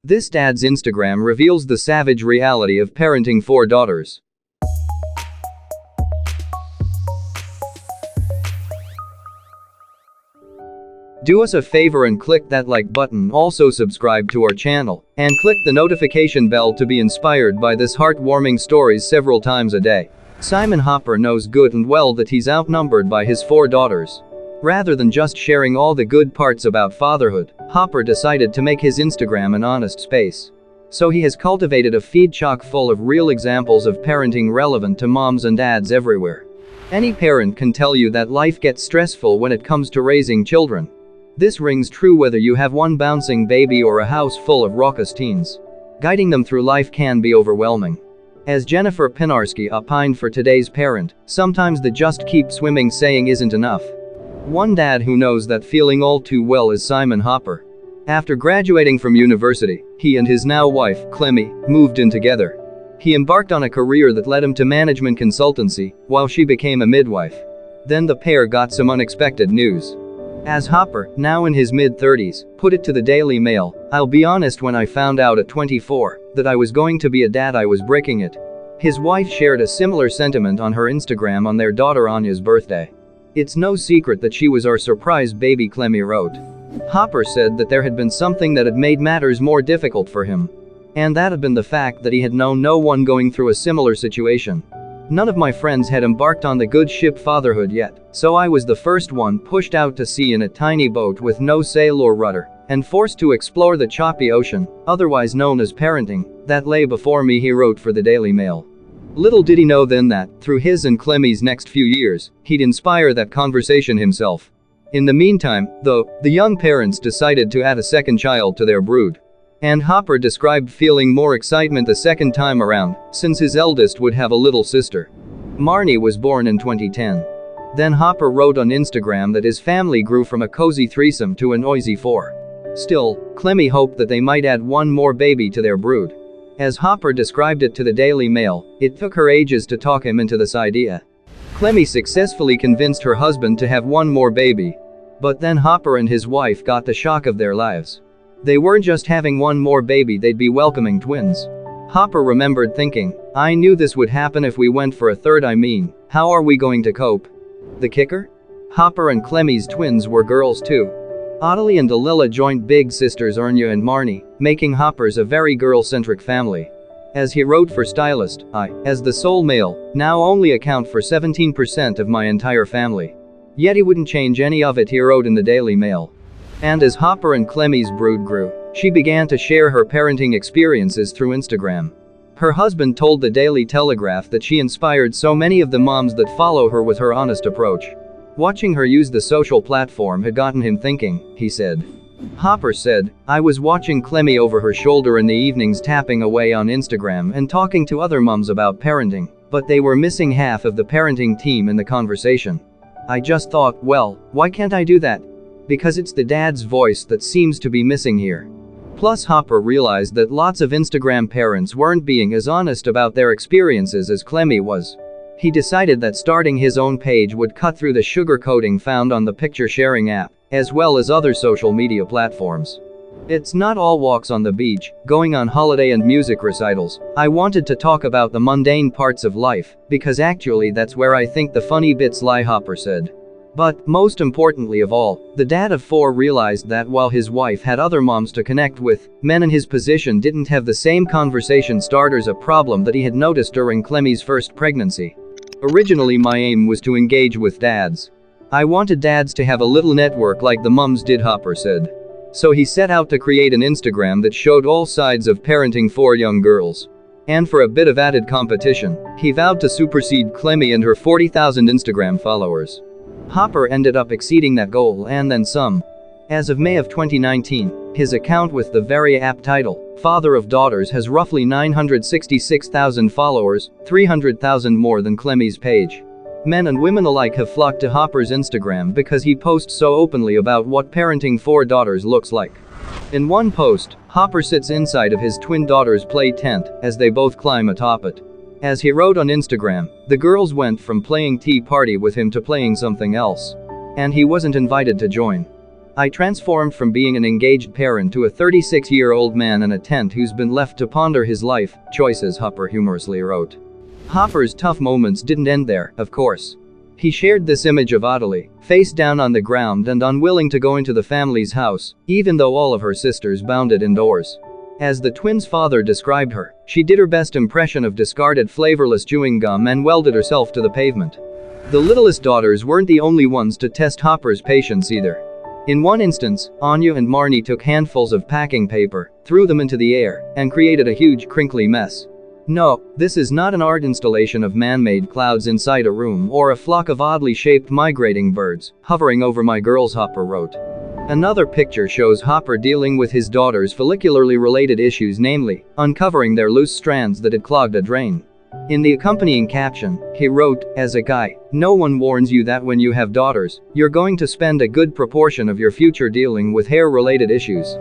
This dad's Instagram reveals the savage reality of parenting 4 daughters. Do us a favor and click that like button, also subscribe to our channel, and click the notification bell to be inspired by this heartwarming stories several times a day. Simon Hopper knows good and well that he's outnumbered by his 4 daughters. Rather than just sharing all the good parts about fatherhood, Hopper decided to make his Instagram an honest space. So he has cultivated a feed chock full of real examples of parenting relevant to moms and dads everywhere. Any parent can tell you that life gets stressful when it comes to raising children. This rings true whether you have one bouncing baby or a house full of raucous teens. Guiding them through life can be overwhelming. As Jennifer Pinarsky opined for Today's Parent, sometimes the just keep swimming saying isn't enough. One dad who knows that feeling all too well is Simon Hopper. After graduating from university, he and his now wife, Clemmy, moved in together. He embarked on a career that led him to management consultancy, while she became a midwife. Then the pair got some unexpected news. As Hopper, now in his mid-30s, put it to the Daily Mail, "I'll be honest, when I found out at 24 that I was going to be a dad, I was breaking it." His wife shared a similar sentiment on her Instagram on their daughter Anya's birthday. "It's no secret that she was our surprise baby," Clemmy wrote. Hopper said that there had been something that had made matters more difficult for him. And that had been the fact that he had known no one going through a similar situation. "None of my friends had embarked on the good ship fatherhood yet, so I was the first one pushed out to sea in a tiny boat with no sail or rudder, and forced to explore the choppy ocean, otherwise known as parenting, that lay before me," he wrote for the Daily Mail. Little did he know then that, through his and Clemmy's next few years, he'd inspire that conversation himself. In the meantime, though, the young parents decided to add a second child to their brood. And Hopper described feeling more excitement the second time around, since his eldest would have a little sister. Marnie was born in 2010. Then Hopper wrote on Instagram that his family grew from a cozy threesome to a noisy 4. Still, Clemmy hoped that they might add one more baby to their brood. As Hopper described it to the Daily Mail, it took her ages to talk him into this idea. Clemmy successfully convinced her husband to have one more baby. But then Hopper and his wife got the shock of their lives. They weren't just having one more baby, they'd be welcoming twins. Hopper remembered thinking, "I knew this would happen if we went for a third. I mean, how are we going to cope?" The kicker? Hopper and Clemmy's twins were girls too. Adelie and Dalila joined big sisters Anya and Marnie, making Hopper's a very girl-centric family. As he wrote for Stylist, "I, as the sole male, now only account for 17% of my entire family." Yet he wouldn't change any of it, he wrote in the Daily Mail. And as Hopper and Clemmy's brood grew, she began to share her parenting experiences through Instagram. Her husband told the Daily Telegraph that she inspired so many of the moms that follow her with her honest approach. Watching her use the social platform had gotten him thinking, he said. Hopper said, "I was watching Clemmy over her shoulder in the evenings, tapping away on Instagram and talking to other moms about parenting, but they were missing half of the parenting team in the conversation. I just thought, well, why can't I do that? Because it's the dad's voice that seems to be missing here." Plus, Hopper realized that lots of Instagram parents weren't being as honest about their experiences as Clemmy was. He decided that starting his own page would cut through the sugarcoating found on the picture sharing app, as well as other social media platforms. "It's not all walks on the beach, going on holiday and music recitals. I wanted to talk about the mundane parts of life, because actually that's where I think the funny bits lie," Hopper said. But, most importantly of all, the dad of 4 realized that while his wife had other moms to connect with, men in his position didn't have the same conversation starters, a problem that he had noticed during Clemmy's first pregnancy. "Originally my aim was to engage with dads. I wanted dads to have a little network like the mums did," Hopper said. So he set out to create an Instagram that showed all sides of parenting 4 young girls. And for a bit of added competition, he vowed to supersede Clemmy and her 40,000 Instagram followers. Hopper ended up exceeding that goal and then some. As of May of 2019, his account with the very apt title, Father of Daughters, has roughly 966,000 followers, 300,000 more than Clemmy's page. Men and women alike have flocked to Hopper's Instagram because he posts so openly about what parenting 4 daughters looks like. In one post, Hopper sits inside of his twin daughter's play tent as they both climb atop it. As he wrote on Instagram, the girls went from playing tea party with him to playing something else. And he wasn't invited to join. I transformed from being an engaged parent to a 36-year-old man in a tent who's been left to ponder his life choices, Hopper humorously wrote. Hopper's tough moments didn't end there, of course. He shared this image of Adelie, face down on the ground and unwilling to go into the family's house, even though all of her sisters bounded indoors. As the twins' father described her, she did her best impression of discarded flavorless chewing gum and welded herself to the pavement. The littlest daughters weren't the only ones to test Hopper's patience either. In one instance, Anya and Marnie took handfuls of packing paper, threw them into the air, and created a huge crinkly mess. No, this is not an art installation of man-made clouds inside a room or a flock of oddly shaped migrating birds hovering over my girls, Hopper wrote. Another picture shows Hopper dealing with his daughter's follicularly related issues, namely, uncovering their loose strands that had clogged a drain. In the accompanying caption, he wrote, "As a guy, no one warns you that when you have daughters, you're going to spend a good proportion of your future dealing with hair-related issues."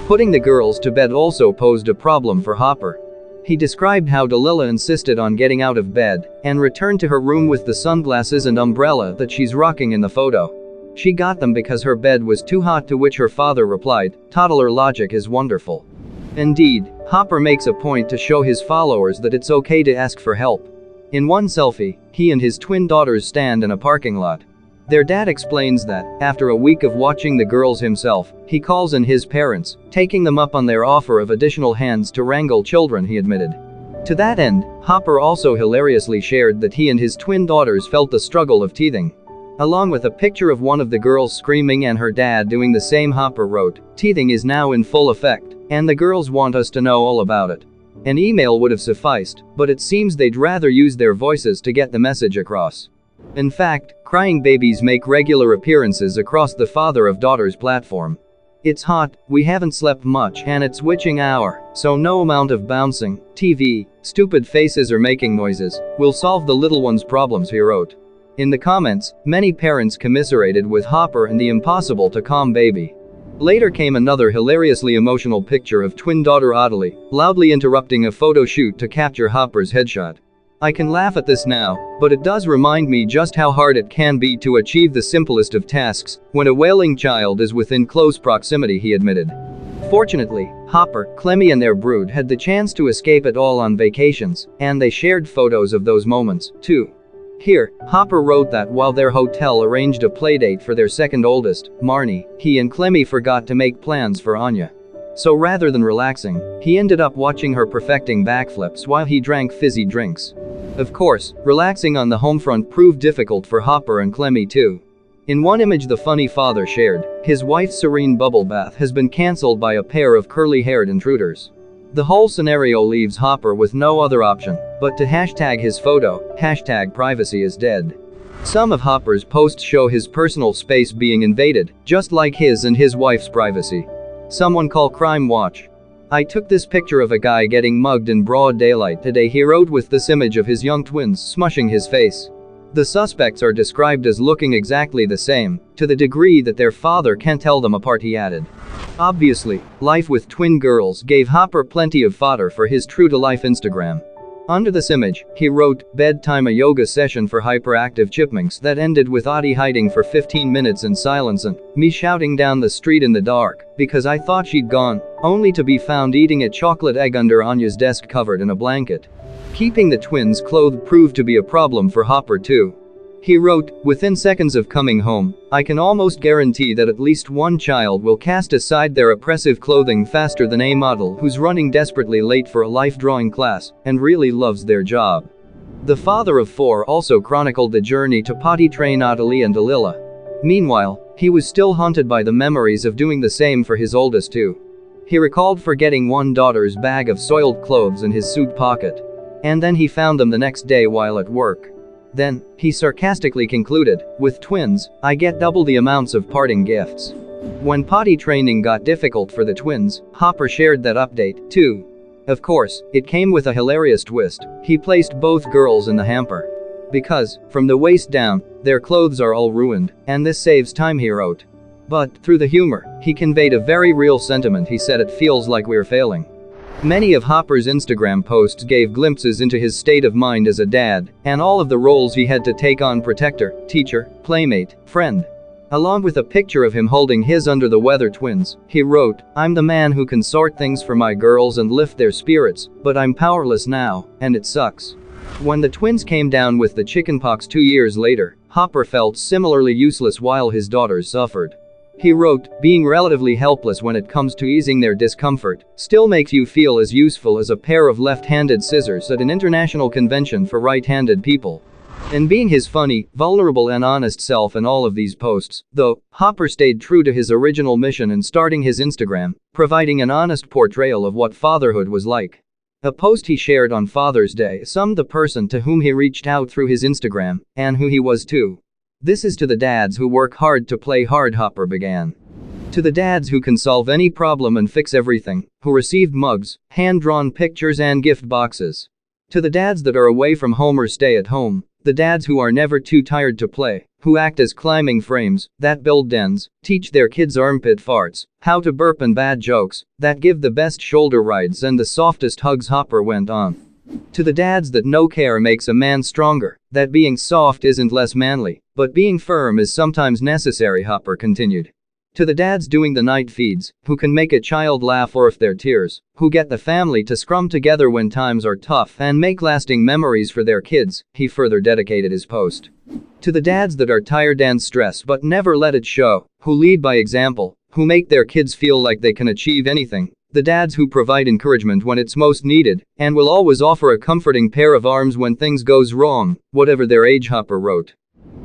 Putting the girls to bed also posed a problem for Hopper. He described how Delilah insisted on getting out of bed and returned to her room with the sunglasses and umbrella that she's rocking in the photo. She got them because her bed was too hot, to which her father replied, "Toddler logic is wonderful." Indeed, Hopper makes a point to show his followers that it's okay to ask for help. In one selfie, he and his twin daughters stand in a parking lot. Their dad explains that, after a week of watching the girls himself, he calls in his parents, taking them up on their offer of additional hands to wrangle children, he admitted. To that end, Hopper also hilariously shared that he and his twin daughters felt the struggle of teething. Along with a picture of one of the girls screaming and her dad doing the same, Hopper wrote, "Teething is now in full effect, and the girls want us to know all about it." An email would have sufficed, but it seems they'd rather use their voices to get the message across. In fact, crying babies make regular appearances across the father of daughters platform. "It's hot, we haven't slept much, and it's witching hour, so no amount of bouncing, TV, stupid faces or making noises will solve the little one's problems," he wrote. In the comments, many parents commiserated with Hopper and the impossible to calm baby. Later came another hilariously emotional picture of twin daughter Adelie, loudly interrupting a photo shoot to capture Hopper's headshot. "I can laugh at this now, but it does remind me just how hard it can be to achieve the simplest of tasks when a wailing child is within close proximity," he admitted. Fortunately, Hopper, Clemmy and their brood had the chance to escape it all on vacations, and they shared photos of those moments, too. Here, Hopper wrote that while their hotel arranged a playdate for their second oldest, Marnie, he and Clemmy forgot to make plans for Anya. So rather than relaxing, he ended up watching her perfecting backflips while he drank fizzy drinks. Of course, relaxing on the home front proved difficult for Hopper and Clemmy too. In one image the funny father shared, his wife's serene bubble bath has been cancelled by a pair of curly-haired intruders. The whole scenario leaves Hopper with no other option but to hashtag his photo, #privacy-is-dead. Some of Hopper's posts show his personal space being invaded, just like his and his wife's privacy. Someone call Crime Watch. "I took this picture of a guy getting mugged in broad daylight today," he wrote, with this image of his young twins smushing his face. The suspects are described as looking exactly the same, to the degree that their father can't tell them apart, he added. Obviously, life with twin girls gave Hopper plenty of fodder for his true-to-life Instagram. Under this image, he wrote, "Bedtime, a yoga session for hyperactive chipmunks that ended with Audie hiding for 15 minutes in silence and me shouting down the street in the dark because I thought she'd gone, only to be found eating a chocolate egg under Anya's desk covered in a blanket." Keeping the twins clothed proved to be a problem for Hopper too. He wrote, "Within seconds of coming home, I can almost guarantee that at least one child will cast aside their oppressive clothing faster than a model who's running desperately late for a life drawing class and really loves their job." The father of 4 also chronicled the journey to potty train Adelie and Delilah. Meanwhile, he was still haunted by the memories of doing the same for his oldest two. He recalled forgetting one daughter's bag of soiled clothes in his suit pocket. And then he found them the next day while at work. Then, he sarcastically concluded, "With twins, I get double the amounts of parting gifts." When potty training got difficult for the twins, Hopper shared that update, too. Of course, it came with a hilarious twist. He placed both girls in the hamper. Because, from the waist down, their clothes are all ruined, and this saves time, he wrote. But, through the humor, he conveyed a very real sentiment. He said, "It feels like we're failing." Many of Hopper's Instagram posts gave glimpses into his state of mind as a dad, and all of the roles he had to take on: protector, teacher, playmate, friend. Along with a picture of him holding his under-the-weather twins, he wrote, "I'm the man who can sort things for my girls and lift their spirits, but I'm powerless now, and it sucks." When the twins came down with the chickenpox 2 years later, Hopper felt similarly useless while his daughters suffered. He wrote, "Being relatively helpless when it comes to easing their discomfort still makes you feel as useful as a pair of left-handed scissors at an international convention for right-handed people." And being his funny, vulnerable and honest self in all of these posts, though, Hopper stayed true to his original mission in starting his Instagram, providing an honest portrayal of what fatherhood was like. A post he shared on Father's Day summed the person to whom he reached out through his Instagram, and who he was too. "This is to the dads who work hard to play hard," Hopper began. "To the dads who can solve any problem and fix everything, who received mugs, hand-drawn pictures and gift boxes. To the dads that are away from home or stay at home, the dads who are never too tired to play, who act as climbing frames, that build dens, teach their kids armpit farts, how to burp and bad jokes, that give the best shoulder rides and the softest hugs," Hopper went on. "To the dads that know care makes a man stronger, that being soft isn't less manly, but being firm is sometimes necessary," Hopper continued. "To the dads doing the night feeds, who can make a child laugh or if they're tears, who get the family to scrum together when times are tough and make lasting memories for their kids," he further dedicated his post. "To the dads that are tired and stressed but never let it show, who lead by example, who make their kids feel like they can achieve anything, the dads who provide encouragement when it's most needed, and will always offer a comforting pair of arms when things goes wrong, whatever their age," Hopper wrote.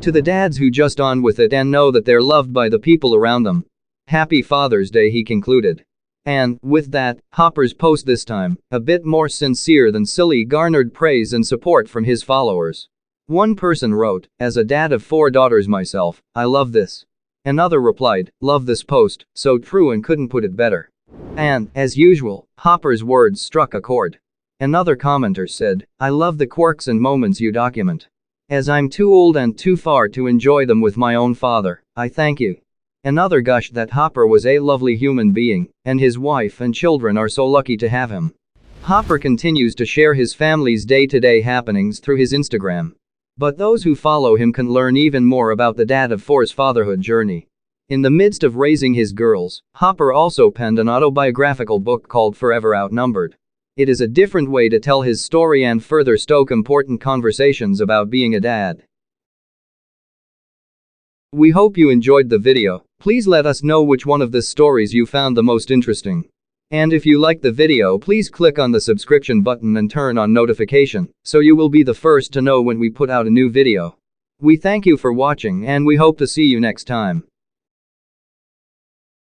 "To the dads who just on with it and know that they're loved by the people around them. Happy Father's Day," he concluded. And, with that, Hopper's post this time, a bit more sincere than silly, garnered praise and support from his followers. One person wrote, "As a dad of 4 daughters myself, I love this." Another replied, "Love this post, so true and couldn't put it better." And, as usual, Hopper's words struck a chord. Another commenter said, "I love the quirks and moments you document. As I'm too old and too far to enjoy them with my own father, I thank you." Another gushed that Hopper was a lovely human being, and his wife and children are so lucky to have him. Hopper continues to share his family's day-to-day happenings through his Instagram. But those who follow him can learn even more about the dad of 4's fatherhood journey. In the midst of raising his girls, Hopper also penned an autobiographical book called Forever Outnumbered. It is a different way to tell his story and further stoke important conversations about being a dad. We hope you enjoyed the video. Please let us know which one of the stories you found the most interesting. And if you liked the video, please click on the subscription button and turn on notification, so you will be the first to know when we put out a new video. We thank you for watching and we hope to see you next time.